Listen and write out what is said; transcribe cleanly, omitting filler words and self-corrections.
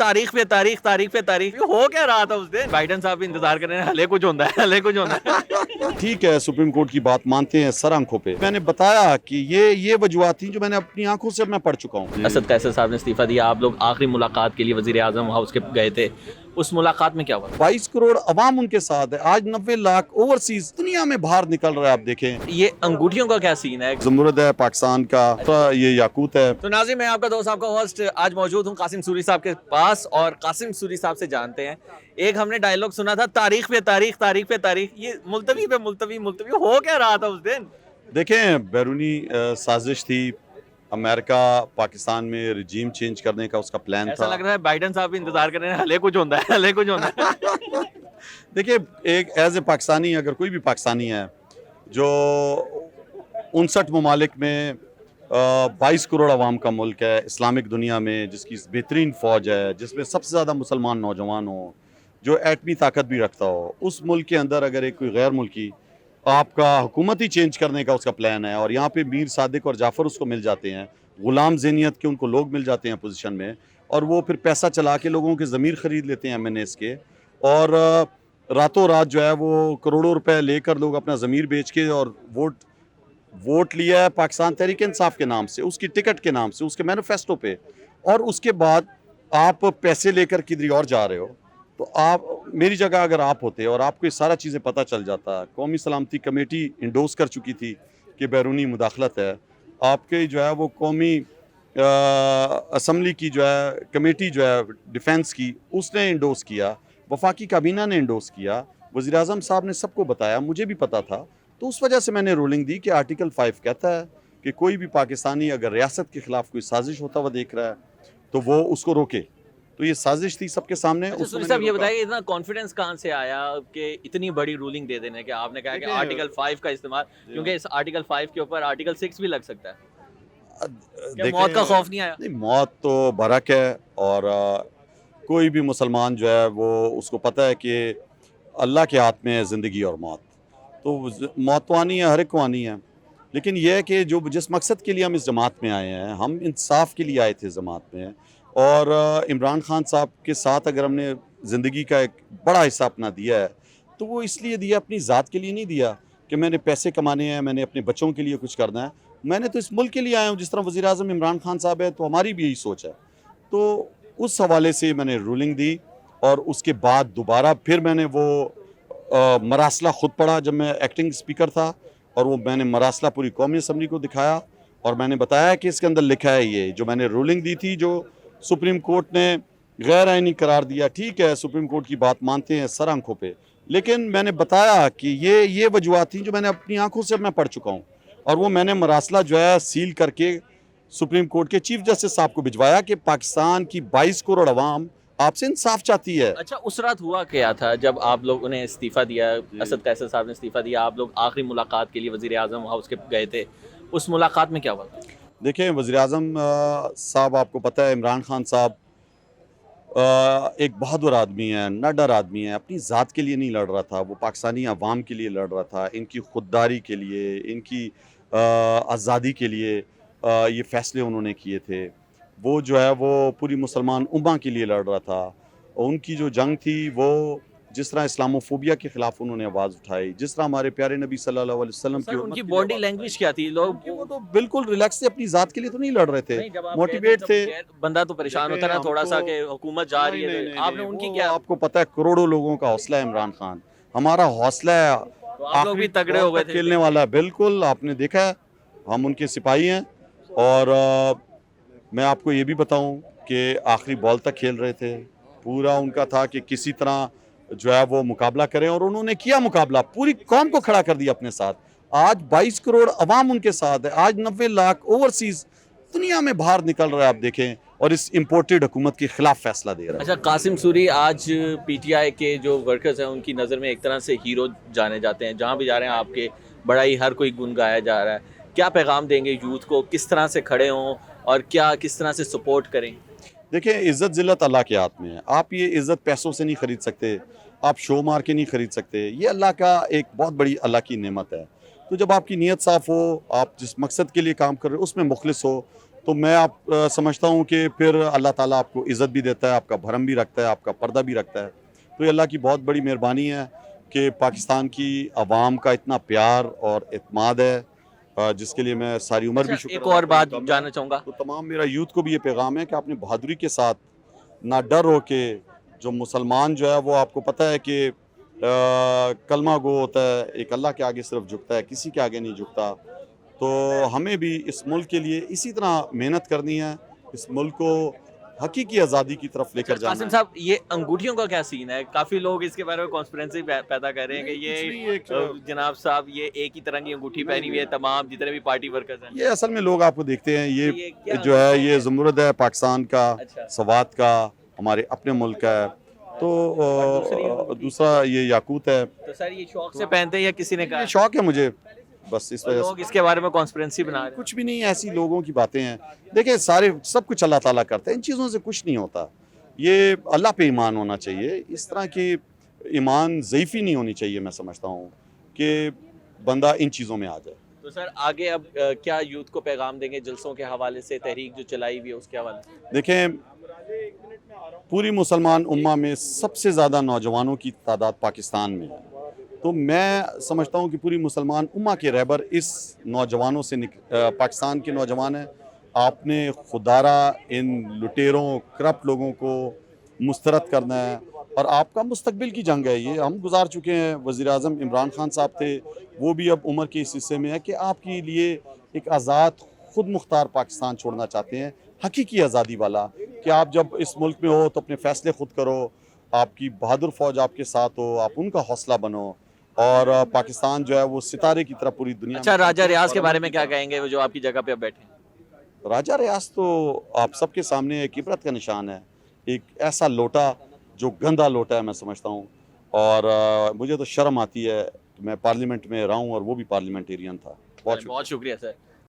तारीख पे तारीख, तारीख पे तारीख, ये हो क्या रहा था उस दिन? बाइडन साहब भी इंतजार कर रहे हैं, हले कुछ होता है, हले कुछ होता है। ठीक है, सुप्रीम कोर्ट की बात मानते हैं सर आंखों पे। मैंने बताया कि ये वजूहात थी जो मैंने अपनी आंखों से मैं पढ़ चुका हूँ। असद कैसर साहब ने इस्तीफा दिया, आप लोग आखिरी मुलाकात के लिए वजीर आजम हाउस के गए थे, उस मुलाकात में क्या हुआ? 22 करोड़ अवाम उनके साथ है। आज 90 लाख ओवरसीज दुनिया में बाहर निकल रहा है। आप देखें, ये अंगूठियों का क्या सीन है? जमरूद है पाकिस्तान का, ये याकूत है। तो नाज़रीन, मैं आपका दोस्त, आपका होस्ट आज मौजूद हूँ कासिम सूरी साहब के पास, और कासिम सूरी साहब से जानते हैं, एक हमने डायलॉग सुना था, तारीख पे तारीख, तारीख पे तारीख, ये मुल्तवी पे मुल्तवी, मुल्तवी हो क्या रहा था उस दिन? देखें, बैरूनी साजिश थी। अमेरिका पाकिस्तान में रिजीम चेंज करने का उसका प्लान ऐसा था। लग रहा है बाइडन साहब भी इंतजार कर रहे हैं, हले कुछ होता है, हले कुछ होता है। देखिए, एक एज ए पाकिस्तानी, अगर कोई भी पाकिस्तानी है जो 59 ममालिक में 22 करोड़ आवाम का मुल्क है, इस्लामिक दुनिया में जिसकी बेहतरीन फ़ौज है, जिसमें सबसे ज़्यादा मुसलमान नौजवान हो, जो एटमी ताकत भी रखता हो, उस मुल्क के अंदर अगर एक कोई गैर मुल्की आपका हुकूमत ही चेंज करने का उसका प्लान है, और यहाँ पे मीर सादिक और जाफ़र उसको मिल जाते हैं, ग़ुलाम ज़हनियत के उनको लोग मिल जाते हैं पोजीशन में, और वो फिर पैसा चला के लोगों के ज़मीर ख़रीद लेते हैं MNAs के, और रातों रात जो है वो करोड़ों रुपए लेकर लोग अपना ज़मीर बेच के और वोट लिया है पाकिस्तान तहरीक इंसाफ के नाम से, उसकी टिकट के नाम से, उसके मैनिफेस्टो पे, और उसके बाद आप पैसे लेकर किधर और जा रहे हो। तो आप मेरी जगह अगर आप होते और आपको ये सारा चीज़ें पता चल जाता, कौमी सलामती कमेटी इंडोर्स कर चुकी थी कि बैरूनी मुदाखलत है, आपके जो है वो कौमी असम्बली की जो है कमेटी जो है डिफेंस की, उसने इंडोर्स किया, वफाकी काबीना ने इंडोर्स किया, वज़ीर आज़म साहब ने सबको बताया, मुझे भी पता था। तो उस वजह से मैंने रूलिंग दी कि आर्टिकल 5 कहता है कि कोई भी पाकिस्तानी अगर रियासत के खिलाफ कोई साजिश होता हुआ देख रहा है तो वो उसको रोके। तो ये साजिश थी सबके सामने। अच्छा सूरी साहब, ये बताइए, इतना कॉन्फिडेंस कहाँ से आया कि इतनी बड़ी रूलिंग दे देने के? आपने कहा कि आर्टिकल 5 का इस्तेमाल, क्योंकि इस आर्टिकल 5 के ऊपर आर्टिकल 6 भी लग सकता है। क्या मौत का खौफ नहीं आया? नहीं, मौत तो बरक है, और कोई भी मुसलमान जो है वो उसको पता है कि अल्लाह के हाथ में है ज़िंदगी और मौत। तो मौत तो आनी है, हर एक को आनी है, लेकिन यह है कि जो जिस मकसद के लिए हम इस जमात में आए हैं, हम इंसाफ के लिए आए थे जमात में, और इमरान खान साहब के साथ अगर हमने ज़िंदगी का एक बड़ा हिस्सा अपना दिया है तो वो इसलिए दिया, अपनी ज़ात के लिए नहीं दिया कि मैंने पैसे कमाने हैं, मैंने अपने बच्चों के लिए कुछ करना है। मैंने तो इस मुल्क के लिए आया हूँ। जिस तरह वज़ीर आज़म इमरान खान साहब है, तो हमारी भी यही सोच है। तो उस हवाले से मैंने रूलिंग दी, और उसके बाद दोबारा फिर मैंने वो मरासला ख़ुद पढ़ा जब मैं एक्टिंग स्पीकर था, और वो मैंने मरासला पूरी कौमी असम्बली को दिखाया, और मैंने बताया कि इसके अंदर लिखा है ये जो मैंने रूलिंग दी थी, जो सुप्रीम कोर्ट ने गैर आइनी करार दिया। ठीक है, सुप्रीम कोर्ट की बात मानते हैं सर आंखों पे, लेकिन मैंने बताया कि ये वजूहात थी जो मैंने अपनी आंखों से मैं पढ़ चुका हूँ, और वो मैंने मरासला जो है सील करके सुप्रीम कोर्ट के चीफ जस्टिस साहब को भिजवाया कि पाकिस्तान की 22 करोड़ अवाम आपसे इंसाफ चाहती है। अच्छा, उस रात हुआ क्या था जब आप लोगों ने इस्तीफा दिया, असद कैसर साहब ने इस्तीफा दिया, आप लोग आखिरी मुलाकात के लिए वजीर आजम हाउस के गए थे, उस मुलाकात में क्या हुआ? देखें, वज़ीर आज़म साहब, आपको पता है इमरान खान साहब एक बहादुर आदमी है, निडर आदमी है, अपनी ज़ात के लिए नहीं लड़ रहा था, वो पाकिस्तानी अवाम के लिए लड़ रहा था, इनकी खुददारी के लिए, इनकी आज़ादी के लिए ये फ़ैसले उन्होंने किए थे। वो जो है वो पूरी मुसलमान उम्मा के लिए लड़ रहा था, और उनकी जो जंग थी वो जिस तरह इस्लामोफोबिया के ख़िलाफ़ उन्होंने आवाज़ उठाई, जिस तरह हमारे प्यारे नबी सल्लल्लाहु अलैहि वसल्लम की उनकी बॉडी लैंग्वेज क्या थी? लोग वो तो बिल्कुल रिलैक्स थे, अपनी ज़ात के लिए तो नहीं लड़ रहे थे, मोटिवेट थे। बंदा तो परेशान होता है ना थोड़ा सा कि हुकूमत जा रही है, आपने उनकी क्या? आपको पता है करोड़ों लोगों का हौसला है इमरान खान, हमारा हौसला है, तो आप लोग भी तगड़े हो गए थे खेलने वाला है। बिल्कुल, आपने देखा है, हम उनके सिपाही हैं, और मैं आपको ये भी बताऊं कि आखिरी बॉल तक खेल रहे थे। पूरा उनका था कि किसी तरह जो है वो मुकाबला करें, और उन्होंने किया मुकाबला, पूरी कौम को खड़ा कर दिया अपने साथ। आज 22 करोड़ अवाम उनके साथ है। आज 90 लाख ओवरसीज दुनिया में बाहर निकल रहा है, आप देखें, और इस इम्पोर्टेड हुकूमत के खिलाफ फैसला दे रहा है। अच्छा कासिम सूरी, आज PTI के जो वर्कर्स हैं उनकी नज़र में एक तरह से हीरो जाने जाते हैं, जहाँ भी जा रहे हैं आपके बड़ा ही हर कोई गुन गाया जा रहा है। क्या पैगाम देंगे यूथ को, किस तरह से खड़े हों और क्या किस तरह से सपोर्ट करें? देखिए, इज़्ज़त ज़िल्लत अल्लाह के हाथ में है। आप ये इज़्ज़त पैसों से नहीं ख़रीद सकते, आप शो मार के नहीं ख़रीद सकते। ये अल्लाह का एक बहुत बड़ी अल्लाह की नेमत है। तो जब आपकी नीयत साफ़ हो, आप जिस मकसद के लिए काम कर रहे हो उसमें मुखलिस हो, तो मैं समझता हूँ कि फिर अल्लाह ताला आपको इज़्ज़त भी देता है, आपका भरम भी रखता है, आपका पर्दा भी रखता है। तो ये अल्लाह की बहुत बड़ी मेहरबानी है कि पाकिस्तान की आवाम का इतना प्यार और एतमाद है, जिसके लिए मैं सारी उम्र भी अच्छा, शुक्र एक अदा और बात करूँगा। जानना चाहूँगा। तो तमाम मेरा यूथ को भी ये पैगाम है कि आपने बहादुरी के साथ, ना डर हो के, जो मुसलमान जो है वो आपको पता है कि कलमा गो होता है, एक अल्लाह के आगे सिर्फ झुकता है, किसी के आगे नहीं झुकता। तो हमें भी इस मुल्क के लिए इसी तरह मेहनत करनी है, इस मुल्क को हकीकी आज़ादी की तरफ लेकर अच्छा, जाना कासिम है। साहब, ये अंगूठियों का क्या सीन है? काफ़ी लोग इसके बारे में कॉन्स्पिरेसी पैदा कर रहे हैं कि नहीं, ये कुछ नहीं, एक जनाब साहब ये एक ही तरह की अंगूठी नहीं, पहनी हुई है नहीं। तमाम जितने भी पार्टी वर्कर्स हैं। ये असल में लोग आपको देखते हैं, तो ये क्या जो है अंगूठी ये ज़ुमरुद है पाकिस्तान का, अच्छा। सवात का, हमारे अपने मुल्क का है। तो और दूसरी अंगूठी? दूसरा ये याकूत है। तो सर ये शौक से पहनते हैं या किसी ने कहा? ये शौक है मुझे, बस इस और वजह लोग से। इसके बारे में कॉन्स्पिरेसी बना रहे हैं। कुछ भी नहीं, ऐसी लोगों की बातें हैं। देखिए सारे सब कुछ अल्लाह ताला करता है, इन चीज़ों से कुछ नहीं होता। ये अल्लाह पे ईमान होना चाहिए, इस तरह की ईमान ज़ईफ़ी नहीं होनी चाहिए। मैं समझता हूँ कि बंदा इन चीज़ों में आ जाए। तो सर आगे अब क्या यूथ को पैगाम देंगे जलसों के हवाले से, तहरीक जो चलाई हुई है उसके हवाले से? देखें, पूरी मुसलमान उम्मा में सबसे ज़्यादा नौजवानों की तादाद पाकिस्तान में है। तो मैं समझता हूँ कि पूरी मुसलमान उम्मा के रहबर इस नौजवानों से पाकिस्तान के नौजवान हैं। आपने खुदारा इन लुटेरों, करप्ट लोगों को मुस्तरद करना है, और आपका मुस्तकबिल की जंग है ये। हम गुजार चुके हैं, वज़ीर-ए-आज़म इमरान खान साहब थे, वो भी अब उम्र के इस हिस्से में है कि आपके लिए एक आज़ाद, खुद मुख्तार पाकिस्तान छोड़ना चाहते हैं, हकीकी आज़ादी वाला, कि आप जब इस मुल्क में हो तो अपने फ़ैसले खुद करो, आपकी बहादुर फ़ौज आपके साथ हो, आप उनका हौसला बनो, और पाकिस्तान जो है वो सितारे की तरह पूरी दुनिया अच्छा, में। राजा रियाज के बारे में क्या कहेंगे, वो जो आपकी जगह पे अब बैठे हैं? राजा रियाज तो आप सबके सामने एक इबरत का निशान है, एक ऐसा लोटा जो गंदा लोटा है, मैं समझता हूँ। और मुझे तो शर्म आती है कि मैं पार्लियामेंट में रहा हूँ और वो भी पार्लियामेंटेरियन था। बहुत बहुत शुक्रिया सर।